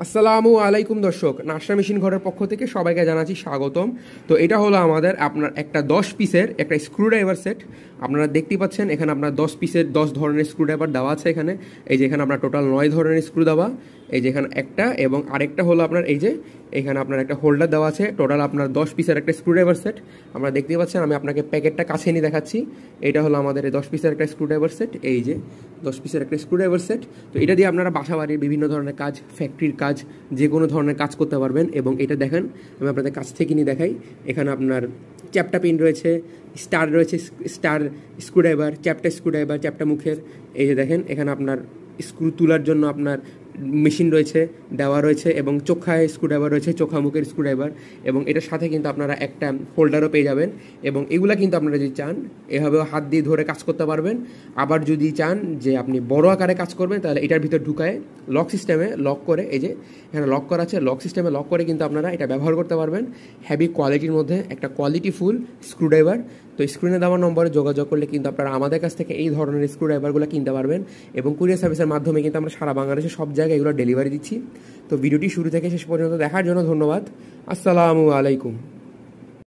আসসালামু আলাইকুম দর্শক, নাশরা মেশিন ঘরের পক্ষ থেকে সবাইকে জানাচ্ছি স্বাগতম। তো এটা হলো আমাদের আপনার একটা 10 পিসের একটা স্ক্রুড্রাইভার সেট। আপনারা দেখতেই পাচ্ছেন এখানে আপনার 10 পিসের 10 ধরনের স্ক্রুড্রাইভার দেওয়া আছে। এখানে এই যে এখানে আপনার টোটাল 9 ধরনের স্ক্রু দেওয়া, এই যে এখানে একটা এবং আরেকটা হলো আপনার এই যে এখানে আপনার একটা হোল্ডার দেওয়া আছে। টোটাল আপনার 10 পিসের একটা স্ক্রুড্রাইভার সেট। আমরা দেখতেই পাচ্ছেন, আমি আপনাকে প্যাকেটটা কাছে নিয়ে দেখাচ্ছি। এটা হলো আমাদের এই 10 পিসের একটা স্ক্রুড্রাইভার সেট। এই যে 10 পিসের একটা স্ক্রুড্রাইভার সেট। তো এটা দিয়ে আপনারা বাসা বাড়ির বিভিন্ন ধরনের কাজ, ফ্যাক্টরির কাজ, যে কোনো ধরনের কাজ করতে পারবেন। এবং এটা দেখেন, আমি আপনাদের কাছ থেকে নিয়ে দেখাই। এখানে আপনার চ্যাপটা পিন রয়েছে, স্টার রয়েছে, স্টার স্ক্রুড্রাইভার, চ্যাপটা স্ক্রুড্রাইভার, চ্যাপটা মুখের। এই যে দেখেন এখানে আপনার স্ক্রু তোলার জন্য আপনার মেশিন রয়েছে, দেওয়া রয়েছে, এবং চোখায় স্ক্রুড্রাইভার রয়েছে, চোখা মুখের স্ক্রুড্রাইভার। এবং এটার সাথে কিন্তু আপনারা একটা হোল্ডারও পেয়ে যাবেন। এবং এগুলা কিন্তু আপনারা যদি চান এভাবেও হাত দিয়ে ধরে কাজ করতে পারবেন। আবার যদি চান যে আপনি বড় আকারে কাজ করবেন, তাহলে এটার ভিতর ঢুকায় লক সিস্টেমে লক করে, এই যে এখানে লক করা আছে, লক সিস্টেমে লক করে কিন্তু আপনারা এটা ব্যবহার করতে পারবেন। হেভি কোয়ালিটির মধ্যে একটা কোয়ালিটিফুল স্ক্রুড্রাইভার। তো স্ক্রিনে দেওয়া নম্বরে যোগাযোগ করলে কিন্তু আপনারা আমাদের কাছ থেকে এই ধরনের স্ক্রুড্রাইভারগুলো কিনতে পারবেন। এবং কুরিয়ার সার্ভিসের মাধ্যমে কিন্তু আমরা সারা বাংলাদেশে সব জায়গায় এগুলো ডেলিভারি দিচ্ছি। তো ভিডিওটি শুরু থেকে শেষ পর্যন্ত দেখার জন্য ধন্যবাদ। আসসালামু আলাইকুম।